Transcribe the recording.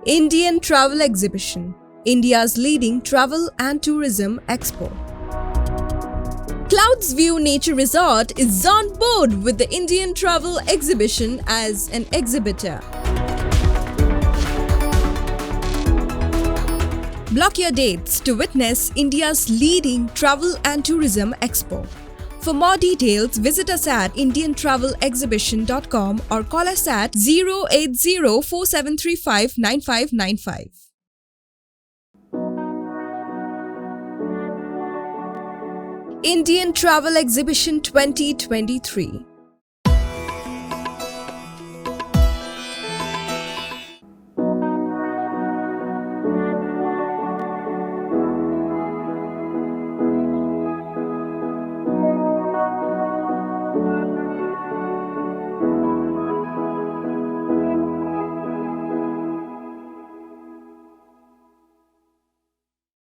Indian Travel Exhibition, India's leading travel and tourism expo. Clouds View Nature Resort is on board with the Indian Travel Exhibition as an exhibitor. Block your dates to witness India's leading travel and tourism expo. For more details, visit us at indiantravelexibition.com or call us at 08047359595. Indian Travel Exhibition 2023.